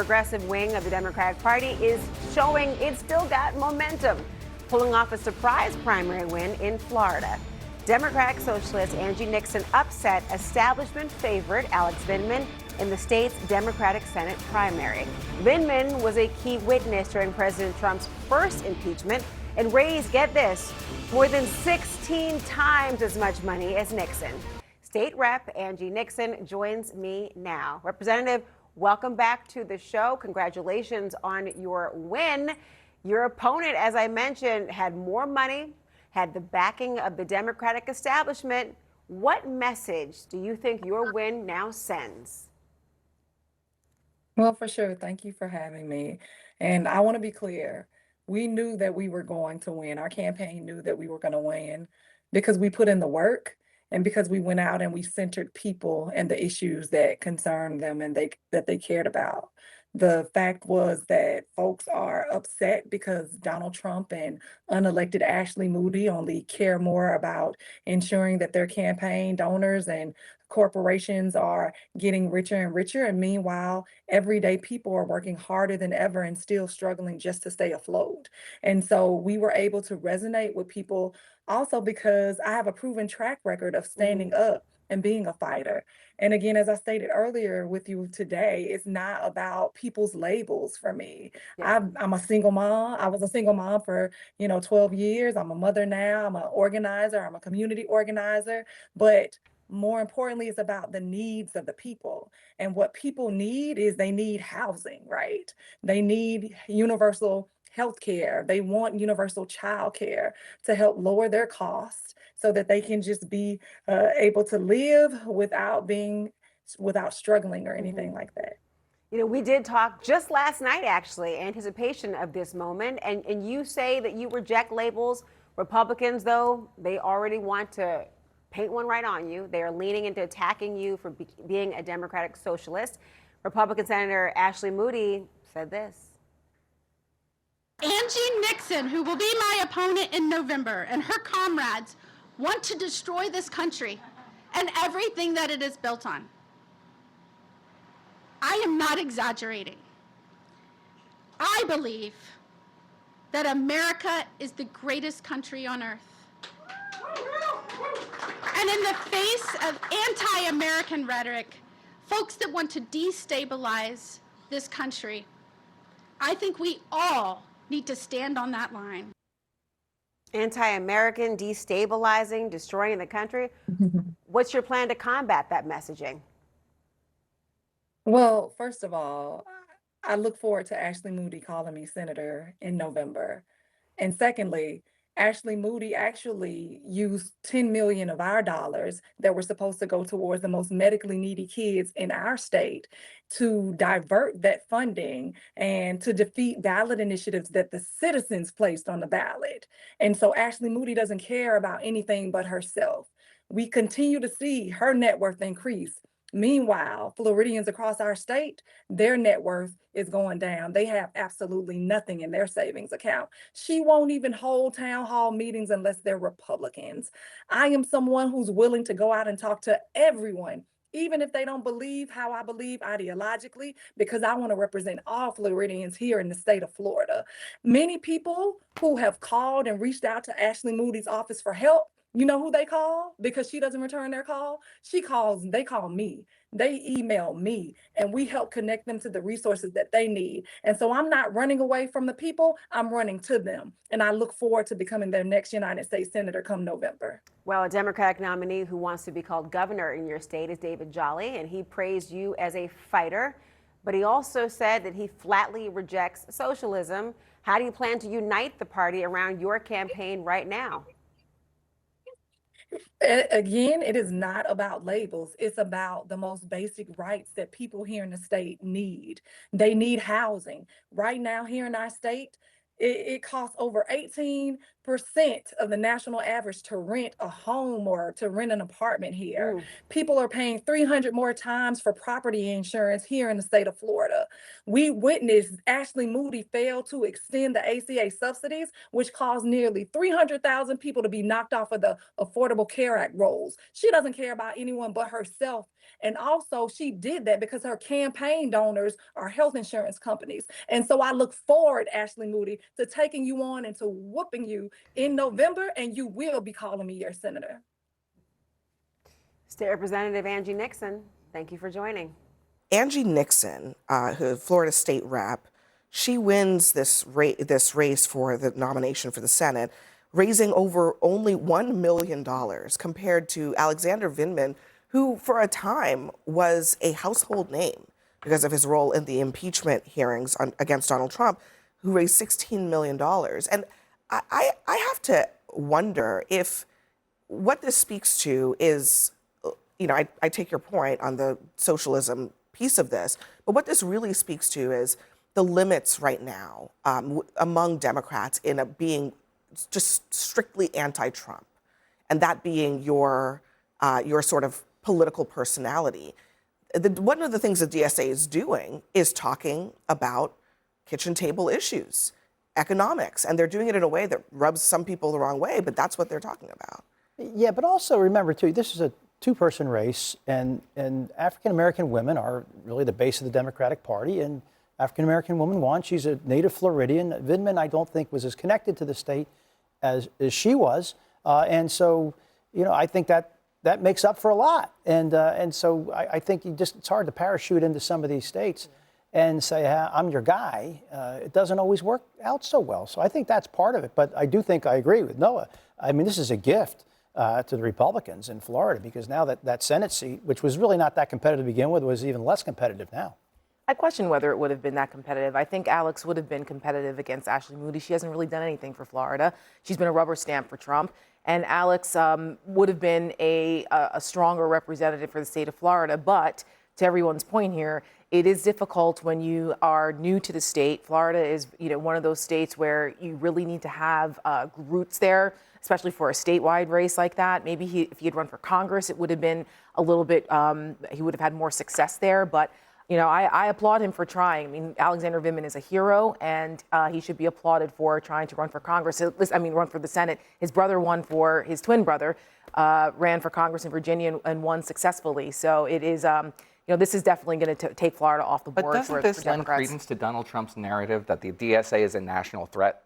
progressive wing of the Democratic Party is showing it's still got momentum, pulling off a surprise primary win in Florida. Democratic Socialist Angie Nixon upset establishment favorite Alex Vindman in the state's Democratic Senate primary. Vindman was a key witness during President Trump's first impeachment and raised, get this, more than 16 times as much money as Nixon. State Rep Angie Nixon joins me now. Representative, welcome back to the show. Congratulations on your win. Your opponent, as I mentioned, had more money, had the backing of the Democratic establishment. What message do you think your win now sends? Well, for sure. Thank you for having me. And I want to be clear. We knew that we were going to win. Our campaign knew that we were going to win because we put in the work and because we went out and we centered people and the issues that concerned them and they cared about. The fact was that folks are upset because Donald Trump and unelected Ashley Moody only care more about ensuring that their campaign donors and corporations are getting richer and richer. And meanwhile, everyday people are working harder than ever and still struggling just to stay afloat. And so we were able to resonate with people also because I have a proven track record of standing up and being a fighter. And again, as I stated earlier with you today, it's not about people's labels for me. Yeah. I'm a single mom. I was a single mom for, 12 years. I'm a mother now. I'm an organizer. I'm a community organizer. But more importantly, it's about the needs of the people. And what people need is they need housing, right? They need universal health care. They want universal child care to help lower their costs so that they can just be able to live without struggling or anything like that. You know, we did talk just last night, actually, anticipation of this moment. And you say that you reject labels. Republicans, though, they already want to paint one right on you. They are leaning into attacking you for being a Democratic socialist. Republican Senator Ashley Moody said this. Angie Nixon, who will be my opponent in November, and her comrades want to destroy this country and everything that it is built on. I am not exaggerating. I believe that America is the greatest country on earth. And in the face of anti-American rhetoric, folks that want to destabilize this country, I think we all need to stand on that line. Anti-American, destabilizing, destroying the country. What's your plan to combat that messaging? Well, first of all, I look forward to Ashley Moody calling me senator in November. And secondly, Ashley Moody actually used 10 million of our dollars that were supposed to go towards the most medically needy kids in our state to divert that funding and to defeat ballot initiatives that the citizens placed on the ballot. And so Ashley Moody doesn't care about anything but herself. We continue to see her net worth increase. Meanwhile, Floridians across our state, their net worth is going down. They have absolutely nothing in their savings account. She won't even hold town hall meetings unless they're Republicans. I am someone who's willing to go out and talk to everyone, even if they don't believe how I believe ideologically, because I want to represent all Floridians here in the state of Florida. Many people who have called and reached out to Ashley Moody's office for help, you know who they call? Because she doesn't return their call. They call me. They email me and we help connect them to the resources that they need. And so I'm not running away from the people, I'm running to them. And I look forward to becoming their next United States Senator come November. Well, a Democratic nominee who wants to be called governor in your state is David Jolly, and he praised you as a fighter, but he also said that he flatly rejects socialism. How do you plan to unite the party around your campaign right now? Again, it is not about labels. It's about the most basic rights that people here in the state need. They need housing. Right now, here in our state, it costs over $18 of the national average to rent a home or to rent an apartment here. Mm. People are paying 300 more times for property insurance here in the state of Florida. We witnessed Ashley Moody fail to extend the ACA subsidies, which caused nearly 300,000 people to be knocked off of the Affordable Care Act rolls. She doesn't care about anyone but herself. And also, she did that because her campaign donors are health insurance companies. And so I look forward, Ashley Moody, to taking you on and to whooping you in November, and you will be calling me your senator. State Representative Angie Nixon, thank you for joining. Angie Nixon, who Florida state rep, she wins this race for the nomination for the Senate, raising over only $1 million compared to Alexander Vindman, who for a time was a household name because of his role in the impeachment hearings against Donald Trump, who raised $16 million. And I have to wonder if what this speaks to is, I take your point on the socialism piece of this, but what this really speaks to is the limits right now among Democrats in being just strictly anti-Trump, and that being your sort of political personality. One of the things the DSA is doing is talking about kitchen table issues, economics, and they're doing it in a way that rubs some people the wrong way, but that's what they're talking about. Yeah, but also remember, too, this is a two-person race, and African-American women are really the base of the Democratic Party, and African-American woman won. She's a native Floridian. Vindman, I don't think, was as connected to the state as she was, and so, I think that makes up for a lot, and so I think it's hard to parachute into some of these states and say, I'm your guy. It doesn't always work out so well. So I think that's part of it. But I do think I agree with Noah. I mean, this is a gift to the Republicans in Florida, because now that Senate seat, which was really not that competitive to begin with, was even less competitive now. I question whether it would have been that competitive. I think Alex would have been competitive against Ashley Moody. She hasn't really done anything for Florida. She's been a rubber stamp for Trump. And Alex would have been a stronger representative for the state of Florida. But to everyone's point here, it is difficult when you are new to the state. Florida is, one of those states where you really need to have roots there, especially for a statewide race like that. Maybe if he had run for Congress, it would have been a little bit, he would have had more success there. But, I applaud him for trying. I mean, Alexander Vindman is a hero, and he should be applauded for trying to run for Congress. Run for the Senate. His brother won for, his twin brother ran for Congress in Virginia and won successfully. So it is, this is definitely going to take Florida off the board. But doesn't this lend credence to Donald Trump's narrative that the DSA is a national threat?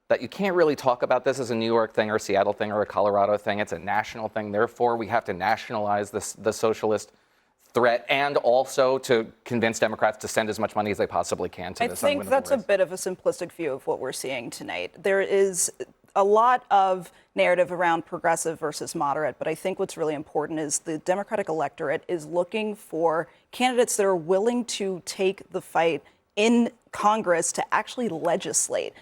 That you can't really talk about this as a New York thing or a Seattle thing or a Colorado thing. It's a national thing. Therefore, we have to nationalize the socialist threat, and also to convince Democrats to send as much money as they possibly can to this. I think that's a bit of a simplistic view of what we're seeing tonight. There is a lot of narrative around progressive versus moderate, but I think what's really important is the Democratic electorate is looking for candidates that are willing to take the fight in Congress to actually legislate.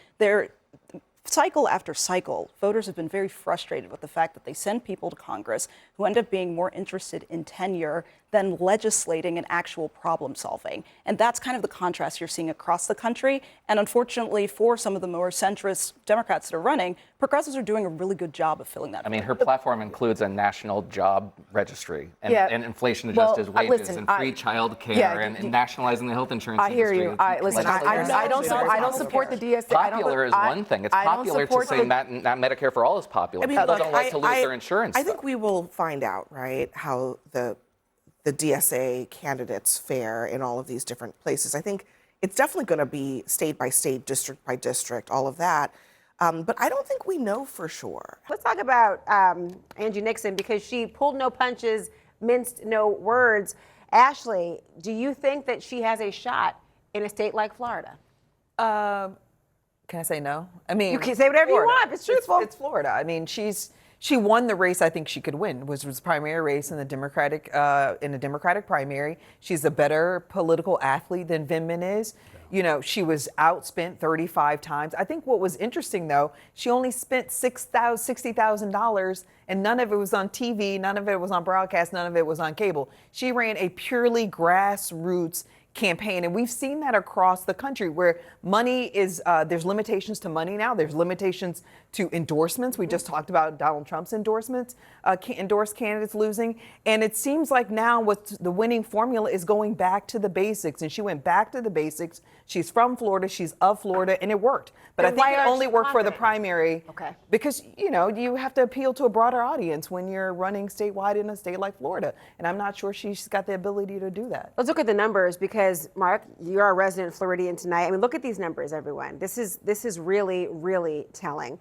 Cycle after cycle, voters have been very frustrated with the fact that they send people to Congress who end up being more interested in tenure than legislating and actual problem solving. And that's kind of the contrast you're seeing across the country. And unfortunately, for some of the more centrist Democrats that are running, progressives are doing a really good job of filling that. I mean, her platform includes a national job registry and inflation-adjusted wages and free child care and nationalizing the health insurance industry. I hear you. I don't support the DSA. Popular is one thing. It's popular to say that Medicare for all is popular. People don't like to lose their insurance. I think we will find out, right, how the DSA candidates fare in all of these different places. I think it's definitely going to be state by state, district by district, all of that. But I don't think we know for sure. Let's talk about Angie Nixon, because she pulled no punches, minced no words. Ashley, do you think that she has a shot in a state like Florida? Can I say no? I mean, You can say whatever Florida. you want. It's truthful. It's Florida. I mean, she won the race I think she could win, which was primary race in the Democratic primary. She's a better political athlete than Vindman is. She was outspent 35 times. I think what was interesting, though, she only spent $60,000, and none of it was on TV, none of it was on broadcast, none of it was on cable. She ran a purely grassroots campaign. And we've seen that across the country where money is, there's limitations to money now. There's limitations to endorsements. We just talked about Donald Trump's endorsements, endorsed candidates losing. And it seems like now what the winning formula is going back to the basics. And she went back to the basics. She's from Florida. She's of Florida. And it worked. But Then I think why it aren't only you worked for the confident? primary. Okay. Because, you know, you have to appeal to a broader audience when you're running statewide in a state like Florida. And I'm not sure she's got the ability to do that. Let's look at the numbers because, Mark, you're a resident Floridian tonight. I mean, look at these numbers, everyone. This is really, really telling.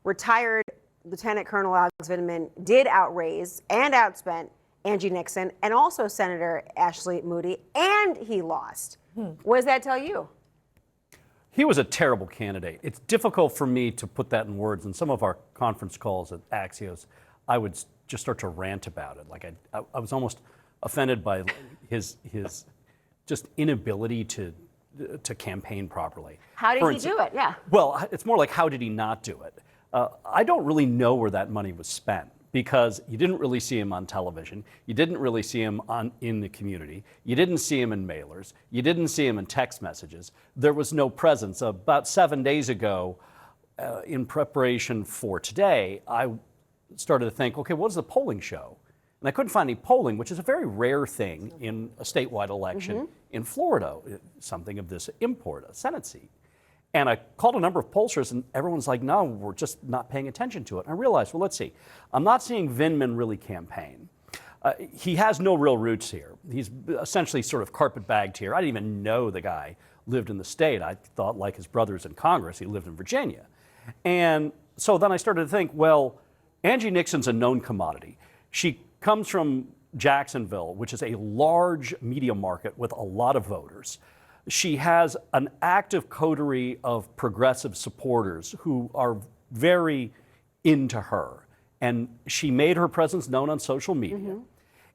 Retired Lieutenant Colonel Alex Vindman did outraise and outspent Angie Nixon and also Senator Ashley Moody, and he lost. What does that tell you? He was a terrible candidate. It's difficult for me to put that in words. In some of our conference calls at Axios, I would just start to rant about it. Like I was almost offended by his just inability to campaign properly. How did For he do it? Yeah. Well, it's more like how did he not do it? I don't really know where that money was spent because you didn't really see him on television. You didn't really see him in the community. You didn't see him in mailers. You didn't see him in text messages. There was no presence. About 7 days ago, in preparation for today, I started to think, okay, what does the polling show? And I couldn't find any polling, which is a very rare thing in a statewide election in Florida, something of this import, a Senate seat. And I called a number of pollsters, and everyone's like, no, we're just not paying attention to it. And I realized, well, let's see. I'm not seeing Vindman really campaign. He has no real roots here. He's essentially sort of carpet-bagged here. I didn't even know the guy lived in the state. I thought, like his brothers in Congress, he lived in Virginia. And so then I started to think, well, Angie Nixon's a known commodity. She comes from Jacksonville, which is a large media market with a lot of voters. She has an active coterie of progressive supporters who are very into her. And she made her presence known on social media.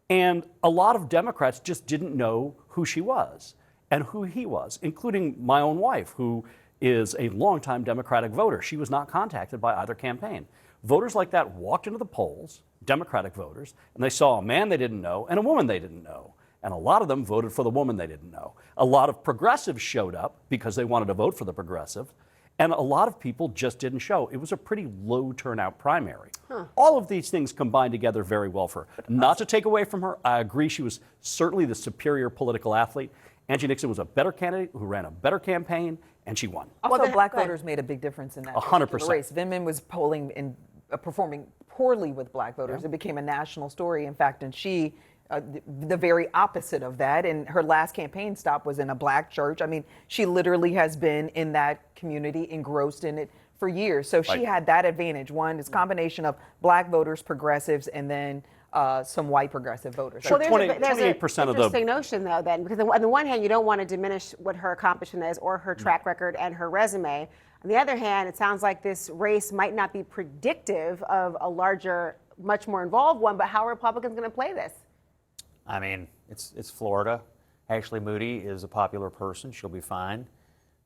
And a lot of Democrats just didn't know who she was and who he was, including my own wife, who is a longtime Democratic voter. She was not contacted by either campaign. Voters like that walked into the polls, Democratic voters, and they saw a man they didn't know and a woman they didn't know. And a lot of them voted for the woman they didn't know. A lot of progressives showed up because they wanted to vote for the progressive. And a lot of people just didn't show. It was a pretty low turnout primary. All of these things combined together very well for her. Not to take away from her, I agree she was certainly the superior political athlete. Angie Nixon was a better candidate who ran a better campaign, and she won. Also, black voters made a big difference in that 100%. race. Vindman was polling and performing poorly with black voters. It became a national story, in fact, and she the very opposite of that. And her last campaign stop was in a black church. I mean, she literally has been in that community, engrossed in it for years. So she had that advantage. One is a combination of black voters, progressives, and then some white progressive voters. Sure, There's 28% of the interesting notion, though, then, because on the one hand, you don't want to diminish what her accomplishment is or her track record and her resume. On the other hand, it sounds like this race might not be predictive of a larger, much more involved one, but how are Republicans going to play this? I mean, it's Florida. Ashley Moody is a popular person. She'll be fine.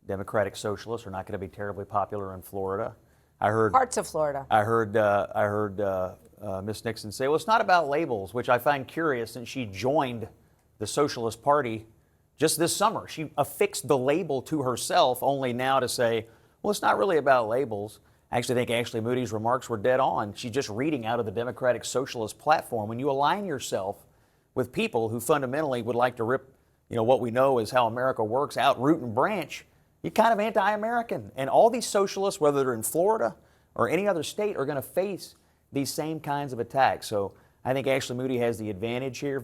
Democratic socialists are not going to be terribly popular in Florida. I heard Parts of Florida. I heard Miss Nixon say, well, it's not about labels, which I find curious since she joined the Socialist Party just this summer. She affixed the label to herself only now to say, well, it's not really about labels. I actually think Ashley Moody's remarks were dead on. She's just reading out of the Democratic Socialist platform. When you align yourself with people who fundamentally would like to rip, what we know is how America works out root and branch, you're kind of anti-American. And all these socialists, whether they're in Florida or any other state, are going to face these same kinds of attacks. So I think Ashley Moody has the advantage here.